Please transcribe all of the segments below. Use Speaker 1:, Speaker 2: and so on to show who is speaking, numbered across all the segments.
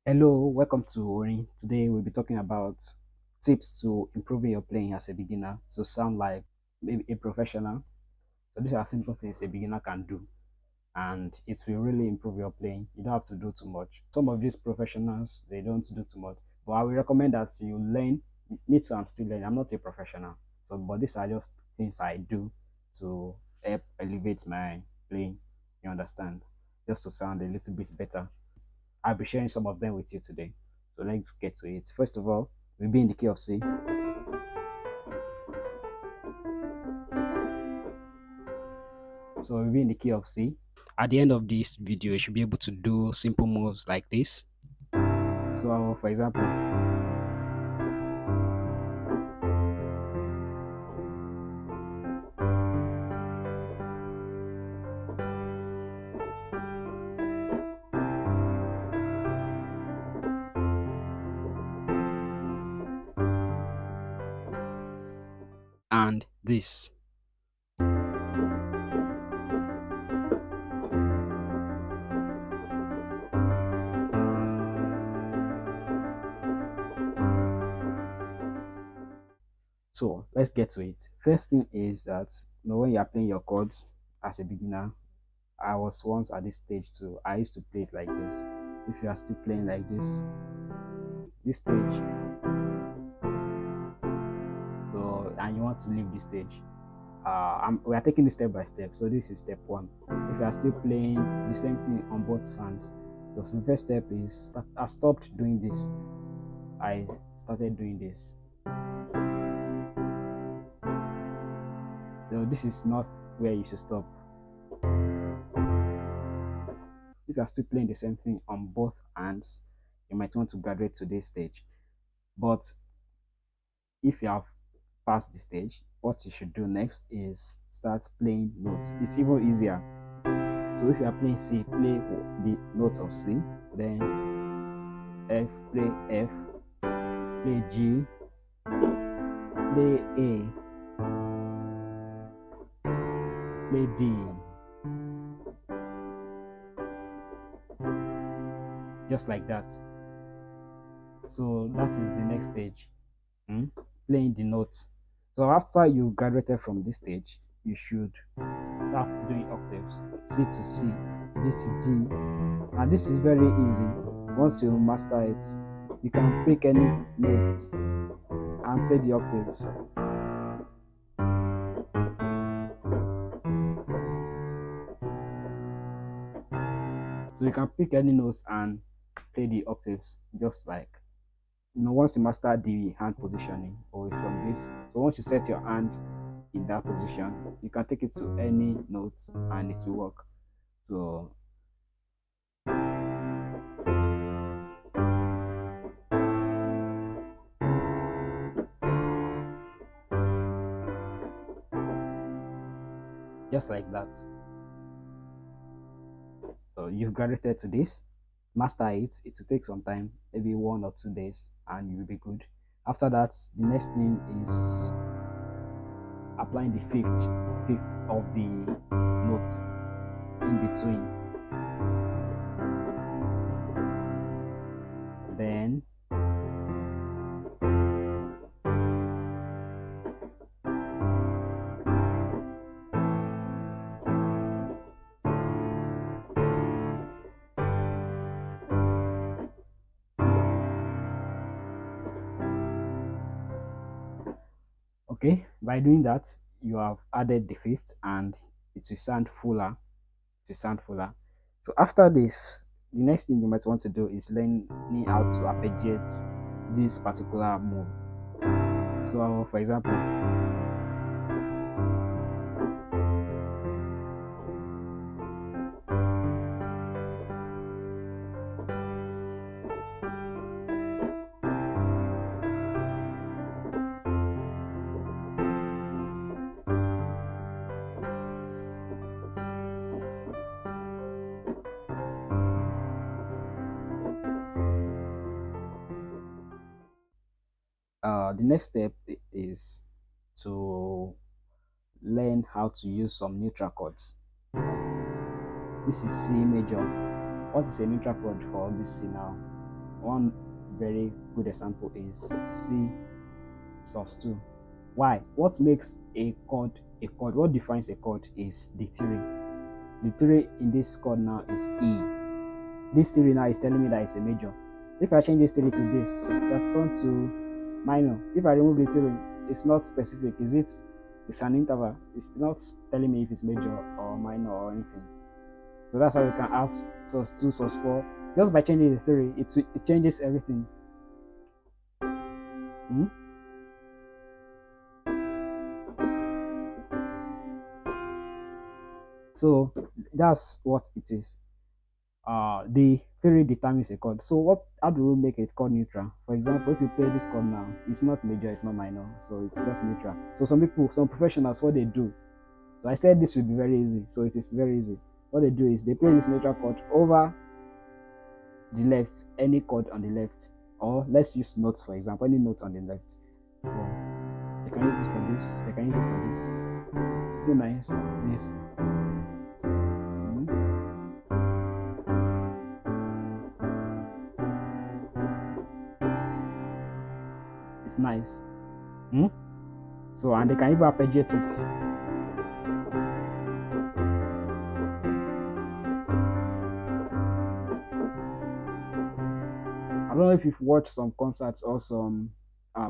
Speaker 1: Hello, welcome to Ori. Today we'll be talking about tips to improving your playing as a beginner to sound like maybe a professional. So these are simple things a beginner can do and it will really improve your playing. You don't have to do too much. Some of these professionals they don't do too much, but I will recommend that you learn. Me too, I'm still learning. I'm not a professional, so but these are just things I do to help elevate my playing. You understand? Just to sound a little bit better. I'll be sharing some of them with you today. So let's get to it. First of all, we'll be in the key of C. So we'll be in the key of C. At the end of this video, you should be able to do simple moves like this. So for example, and this. So let's get to it. First thing is that when you're playing your chords as a beginner, I was once at this stage too. I used to play it like this. If you are still playing like this stage, so and you want to leave this stage, we are taking this step by step. So this is step one. If you are still playing the same thing on both hands, so the first step is that I stopped doing this. I started doing this. So this is not where you should stop. If you are still playing the same thing on both hands, you might want to graduate to this stage. But if you have passed the stage, what you should do next is start playing notes. It's even easier. So if you are playing C, play the notes of C, then F, play F, play G, play A, play D, just like that. So that is the next stage, playing the notes. So after you graduated from this stage, you should start doing octaves, C to C, D to D, and this is very easy. Once you master it, you can pick any notes and play the octaves. So you can pick any notes and play the octaves just like once you master the hand positioning or from this. So once you set your hand in that position, you can take it to any note and it will work. So just like that. So you've graduated to this, master it. It will take some time, maybe 1 or 2 days, and you will be good. After that, the next thing is applying the fifth of the notes in between. Then okay, by doing that, you have added the fifth and it will sound fuller. It will sound fuller. So after this, the next thing you might want to do is learning how to arpeggiate this particular move. So for example, the next step is to learn how to use some neutral chords. This is C major. What is a neutral chord for this C now? one very good example is C sus2. Why? What makes a chord a chord? What defines a chord is the theory. The theory in this chord now is E. This theory now is telling me that it's a major. If I change this theory to this, that's turned to minor. If I remove the theory, it's not specific. It's an interval. It's not telling me if it's major or minor or anything. So that's why we can have sus2, sus4. Just by changing the theory, it changes everything. Hmm? So that's what it is. The theory determines a chord. So how do we make a chord neutral? For example, if you play this chord now, it's not major, it's not minor, so it's just neutral. So some professionals, what they do, so I said this will be very easy, so it is very easy. What they do is they play this neutral chord over the left, any chord on the left, or let's use notes, for example, any note on the left. They can use it for this, they can use it for this. Still nice, this. It's nice. So, and they can even arpeggiate it. I don't know if you've watched some concerts or some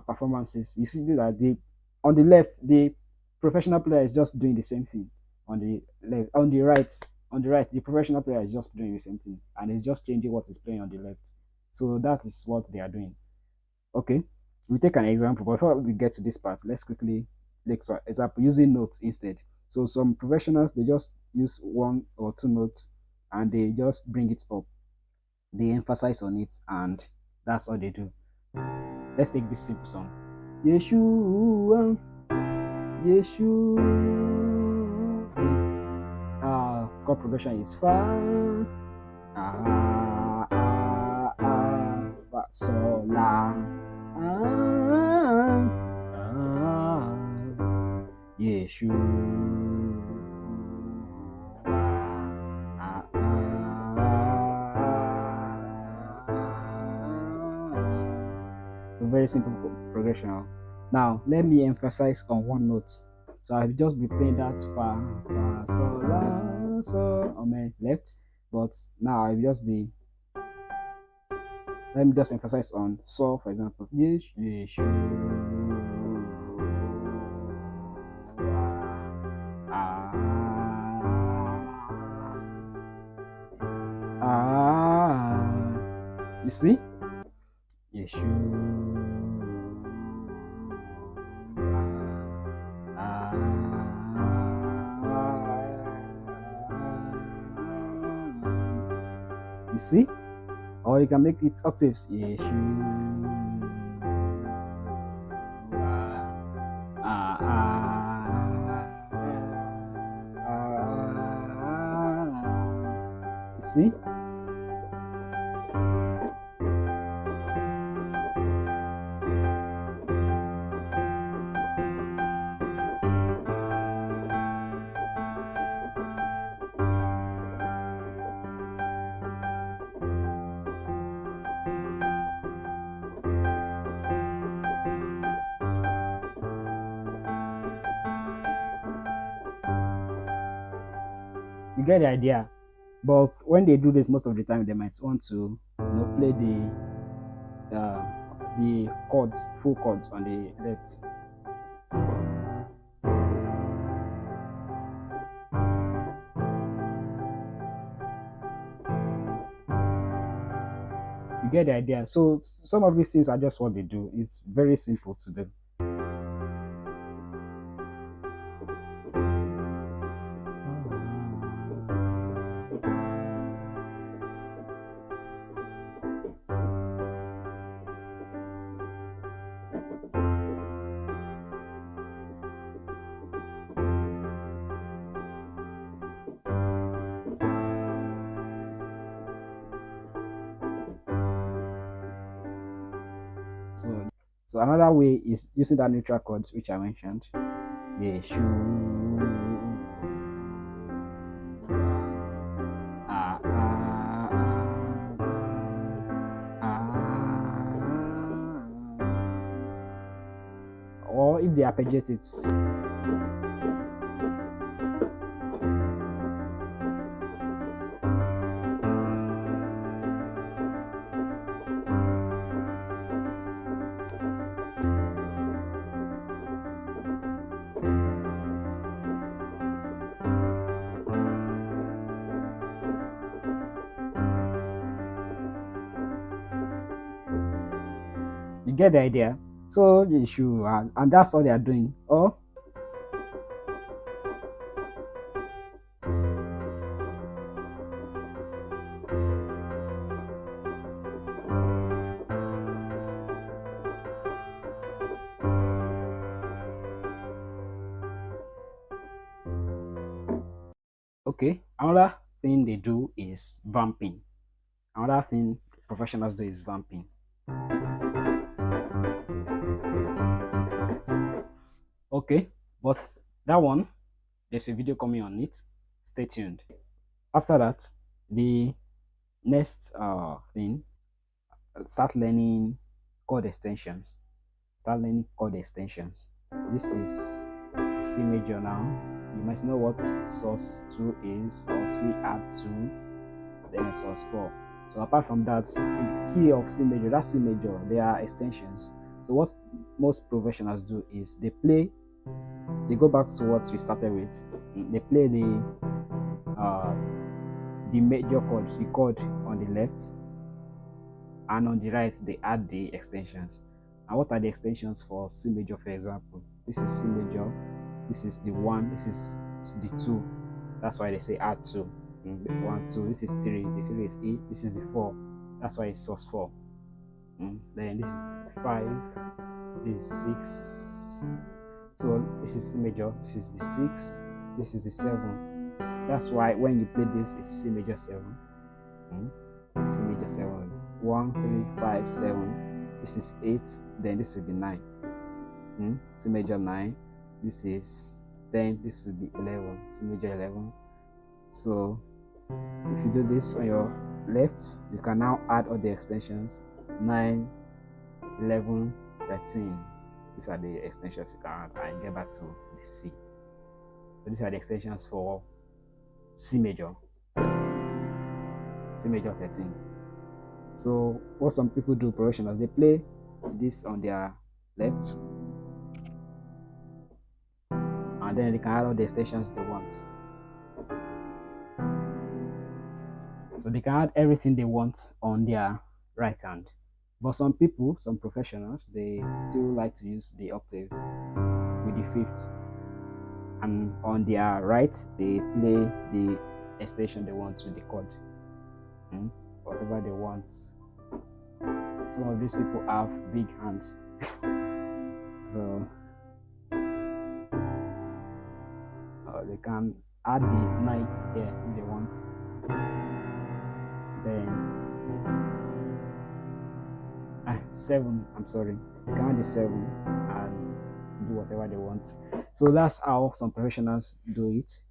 Speaker 1: performances. You see that on the left, the professional player is just doing the same thing. On the left, on the right, the professional player is just doing the same thing, and it's just changing what is playing on the left. So that is what they are doing. Okay, we take an example. But before we get to this part, let's quickly take some example using notes instead. So some professionals, they just use one or two notes and they just bring it up. They emphasize on it, and that's all they do. Let's take this simple song. Yeshua, Yeshua. Chord progression is fa, fa, sol, la, Yeshua. So very simple progression. Now let me emphasize on one note. So I'll just be playing that fa, fa, sol, la, sol on my left, but now I'll just be. Let me just emphasize on sol, for example. You see? Yeshua. You see? Or you can make it octaves. Yeshua. You see? You get the idea. But when they do this, most of the time they might want to play the chords, full chords on the left. You get the idea. So some of these things are just what they do. It's very simple to do. So another way is using that neutral chords which I mentioned. Yeshua. You if they arpeggiate it, you get the idea. So you should, and that's all they are doing. Oh, okay. Another thing they do is vamping. Another thing professionals do is vamping. Okay, but that one, there's a video coming on it. Stay tuned. After that, the next thing, start learning chord extensions. Start learning chord extensions. This is C major now. You might know what sus 2 is, or C add 2, then sus 4. So apart from that, the key of C major, that's C major, they are extensions. So what most professionals do is they go back to what we started with. They play the major chord, the chord on the left, and on the right they add the extensions. And what are the extensions for C major? For example, this is C major, this is the 1, this is the 2, that's why they say add 2. 1 2, this is 3, the 3 is E, this is the 4, that's why it's sus 4. Then this is 5, this is 6, so this is C major, this is the 6, this is the 7, that's why when you play this it's C major 7. C major 7, 1 3 5 7, this is 8, then this will be 9. C major 9, this is 10, this will be 11, C major 11. So if you do this on your left, you can now add all the extensions: 9, 11, 13. These are the extensions you can add and get back to the C. So these are the extensions for C major 13. So what some people do, professionals, they play this on their left, and then they can add all the extensions they want. So they can add everything they want on their right hand. But some people, some professionals, they still like to use the octave with the fifth, and on their right they play the extension they want with the chord, whatever they want. Some of these people have big hands, so they can add the ninth here if they want. Then 7, I'm sorry, you can add the 7 and do whatever they want. So that's how some professionals do it.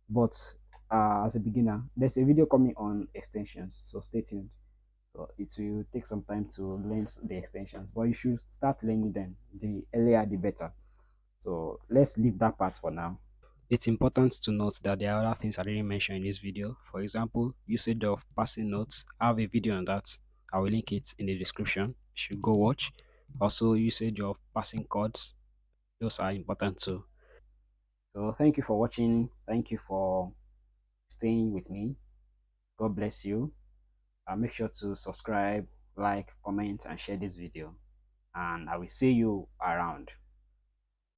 Speaker 1: But as a beginner, there's a video coming on extensions, so stay tuned. So it will take some time to learn the extensions, but you should start learning them. The earlier the better. So let's leave that part for now. It's important to note that there are other things I didn't mention in this video. For example, usage of passing notes. I have a video on that. I will link it in the description. You should go watch. Also, usage of passing chords. Those are important too. So thank you for watching. Thank you for staying with me. God bless you. Make sure to subscribe, like, comment, and share this video. And I will see you around.